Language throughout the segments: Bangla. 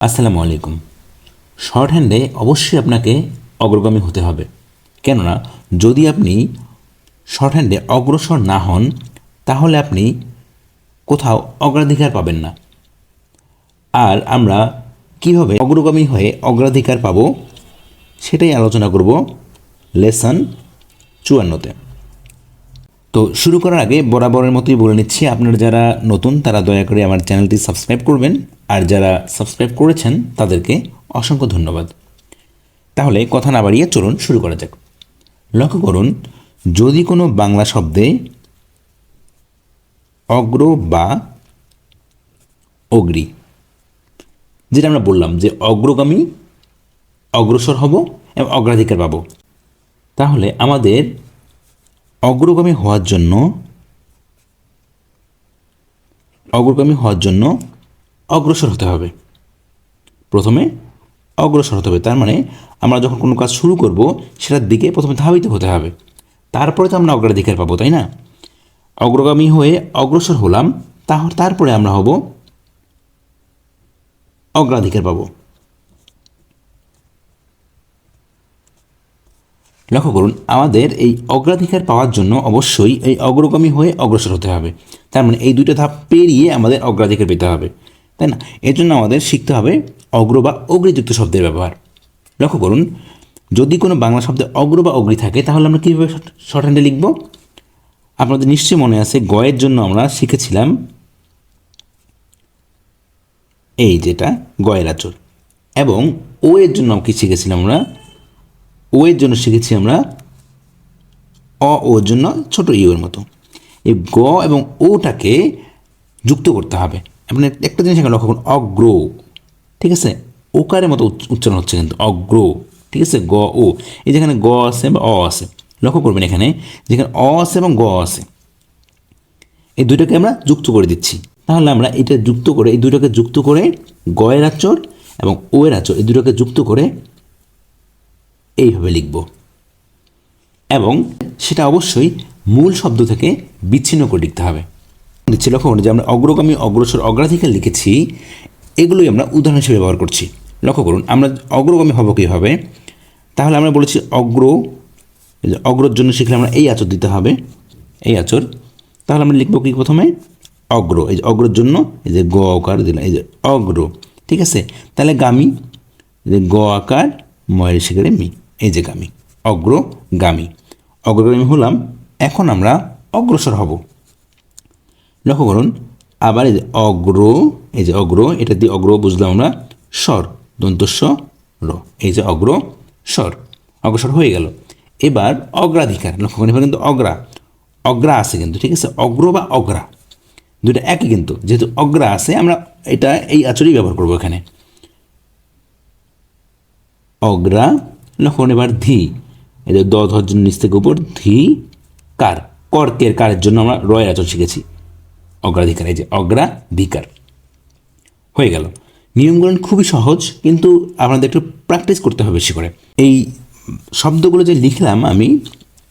আসসালামু আলাইকুম। শর্ট হ্যান্ডে অবশ্যই আপনাকে অগ্রগামী হতে হবে, কেননা যদি আপনি শর্ট হ্যান্ডে অগ্রসর না হন তাহলে আপনি কোথাও অগ্রাধিকার পাবেন না। আর আমরা কিভাবে অগ্রগামী হয়ে অগ্রাধিকার পাব সেটাই আলোচনা করব লেসন 54-তে। তো শুরু করার আগে বরাবরের মতোই বলে নিচ্ছি, আপনারা যারা নতুন তারা দয়া করে আমার চ্যানেলটি সাবস্ক্রাইব করবেন, আর যারা সাবস্ক্রাইব করেছেন তাদেরকে অসংখ্য ধন্যবাদ। তাহলে কথা না বাড়িয়ে চলুন শুরু করা যাক। লক্ষ্য করুন, যদি কোনো বাংলা শব্দে অগ্র বা অগ্রী, যেটা আমরা বললাম যে অগ্রগামী, অগ্রসর হব এবং অগ্রাধিকার পাব, তাহলে আমাদের অগ্রগামী হওয়ার জন্য অগ্রসর হতে হবে। প্রথমে অগ্রসর হতে হবে, তার মানে আমরা যখন কোনো কাজ শুরু করব সেটার দিকে প্রথমে ধাবিত হতে হবে, তারপরে তো আমরা অগ্রাধিকার পাবো, তাই না? অগ্রগামী হয়ে অগ্রসর হলাম, তারপরে আমরা হব অগ্রাধিকার পাবো। লক্ষ্য করুন, আমাদের এই অগ্রাধিকার পাওয়ার জন্য অবশ্যই এই অগ্রগামী হয়ে অগ্রসর হতে হবে, তার মানে এই দুইটা ধাপ পেরিয়ে আমাদের অগ্রাধিকার পেতে হবে, তাই না? এর জন্য আমাদের শিখতে হবে অগ্র বা অগ্রিযুক্ত শব্দের ব্যবহার। লক্ষ্য করুন, যদি কোনো বাংলা শব্দে অগ্র বা অগ্রি থাকে তাহলে আমরা কীভাবে শর্ট হ্যান্ডে লিখব? আপনাদের নিশ্চয়ই মনে আছে, গয়ের জন্য আমরা শিখেছিলাম এই যেটা গয়ের আচর, এবং ও এর জন্য কি শিখেছিলাম আমরা? ও এর জন্য শিখেছি আমরা ওর জন্য ছোট ইউ এর মতো। এই গ এবং ওটাকে যুক্ত করতে হবে। আপনি একটা জিনিস এখানে লক্ষ্য করুন, অগ্র, ঠিক আছে, ওকারের মতো উচ্চারণ হচ্ছে কিন্তু অগ্র, ঠিক আছে, গ ও। এই যেখানে গ আছে বা অ আছে, লক্ষ্য করবেন এখানে যেখানে অ আছে এবং গ আছে, এই দুইটাকে আমরা যুক্ত করে দিচ্ছি। তাহলে আমরা এটা যুক্ত করে, এই দুইটাকে যুক্ত করে গয়ের আচর এবং ও এর আচর, এই দুটোকে যুক্ত করে এইভাবে লিখব, এবং সেটা অবশ্যই মূল শব্দ থেকে বিচ্ছিন্ন করে লিখতে হবে। দিচ্ছি, লক্ষ্য করুন যে আমরা অগ্রগামী, অগ্রসর, অগ্রাধিকার লিখেছি, এগুলোই আমরা উদাহরণ হিসেবে ব্যবহার করছি। লক্ষ্য করুন, আমরা অগ্রগামী হব কীভাবে? তাহলে আমরা বলেছি অগ্রর জন্য শিখলে আমরা এই আচর দিতে হবে, এই আচর। তাহলে আমরা লিখব কি? প্রথমে অগ্র, এই যে অগ্রর জন্য এই যে গ আকার দিলাম, এই যে অগ্র, ঠিক আছে। তাহলে গামী, এই যে গ আকার ময়ের শিখরে মি, এই যে গামী, অগ্রগামী। অগ্রগামী হলাম, এখন আমরা অগ্রসর হব। লক্ষ্য করুন, আবার এই যে অগ্র, এই যে অগ্র, এটা দিয়ে অগ্র বুঝলাম আমরা স্বর, দন্তস্ব র, এই যে অগ্রসর, অগ্রসর হয়ে গেল। এবার অগ্রাধিকার, লক্ষ্য করুন এবার কিন্তু অগ্রা আছে কিন্তু, ঠিক আছে, অগ্র বা অগ্রা দুটো একই, কিন্তু যেহেতু অগ্রা আছে আমরা এটা এই আচরই ব্যবহার করবো এখানে, অগ্রা। লক্ষ্য করুন এবার ধি, এই যে ধর জন্য নিচ থেকে উপর, ধি কার, কর্কের কারের জন্য আমরা রয়ের আচর শিখেছি, অগ্রাধিকার, এই যে অগ্রাধিকার হয়ে গেল। নিয়মগুলো খুবই সহজ, কিন্তু আপনাদের একটু প্র্যাকটিস করতে হবে বেশি করে। এই শব্দগুলো যে লিখলাম আমি,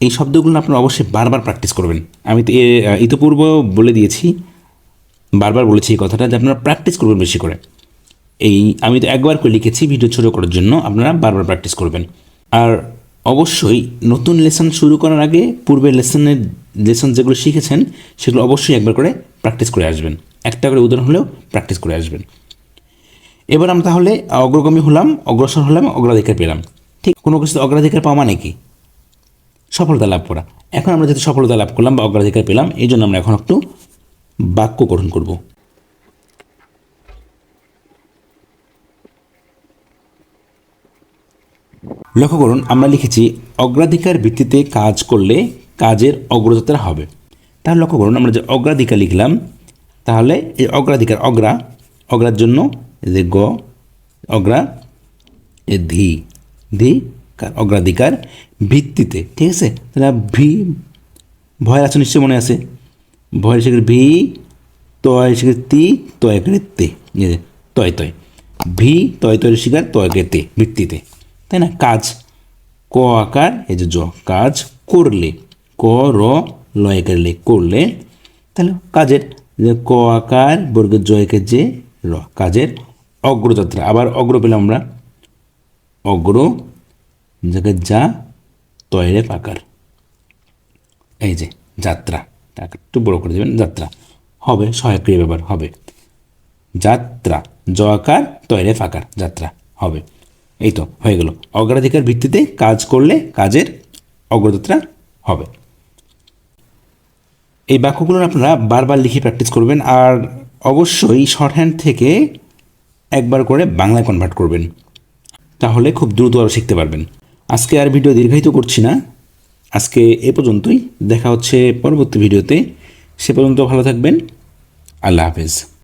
এই শব্দগুলো আপনারা অবশ্যই বারবার প্র্যাকটিস করবেন। আমি তো ইতিপূর্ব বলে দিয়েছি, বারবার বলেছি এই কথাটা, যে আপনারা প্র্যাকটিস করবেন বেশি করে। আমি তো একবার করে লিখেছি ভিডিও ছোটো করার জন্য, আপনারা বারবার প্র্যাকটিস করবেন। আর অবশ্যই নতুন লেসন শুরু করার আগে পূর্বের লেসন যেগুলো শিখেছেন সেগুলো অবশ্যই একবার করে প্র্যাকটিস করে আসবেন, একটা করে উদাহরণ হলেও প্র্যাকটিস করে আসবেন। এবার আমরা তাহলে অগ্রগামী হলাম, অগ্রসর হলাম, অগ্রাধিকার পেলাম। ঠিক, কোনো কিছুতে অগ্রাধিকার পাওয়া মানে কি? সফলতা লাভ করা। এখন আমরা যেহেতু সফলতা লাভ করলাম বা অগ্রাধিকার পেলাম, এই জন্য আমরা এখন একটু বাক্য গঠন করব। লক্ষ্য করুন, আমরা লিখেছি অগ্রাধিকার ভিত্তিতে কাজ করলে কাজের অগ্রযাত্রা হবে। তাহলে লক্ষ্য করুন, আমরা যে অগ্রাধিকার লিখলাম, তাহলে এই অগ্রাধিকার, অগ্রার জন্য এই যে গ, অগ্রা, এ ধি, অগ্রাধিকার ভিত্তিতে, ঠিক আছে। তাহলে ভয়ের আছে নিশ্চয় মনে আছে, ভয়ের শিখে ভি, তয় শিখে তি, তয় করে তে, তয় ভি, তয় শিকার, তয় কে তে, ভিত্তিতে, তাই না? কাজ, ক আকার, এই যে জ, কাজ করলে, ক র লয় করলে, করলে, তাহলে কাজের, যে ক আকার বর্গের জয়কে যে র, কাজের অগ্রযাত্রা, আবার অগ্র পেলাম আমরা, অগ্র জায়গায় যা তয়রে পাকার, এই যে যাত্রা, একটু বড় করে দেবেন, যাত্রা হবে, সহায়ক ক্রিয়া ব্যবহার হবে, যাত্রা জ আকার তয়রে ফাকার, যাত্রা হবে। এই তো হয়ে গেল, অগ্রাধিকার ভিত্তিতে কাজ করলে কাজের অগ্রযাত্রা হবে। এই বাক্যগুলো আপনারা বারবার লিখে প্র্যাকটিস করবেন, আর অবশ্যই শর্ট হ্যান্ড থেকে একবার করে বাংলায় কনভার্ট করবেন, তাহলে খুব দ্রুত আরও শিখতে পারবেন। আজকে আর ভিডিও দীর্ঘায়িত করছি না, আজকে এ পর্যন্তই, দেখা হচ্ছে পরবর্তী ভিডিওতে। সে পর্যন্ত ভালো থাকবেন, আল্লাহ হাফেজ।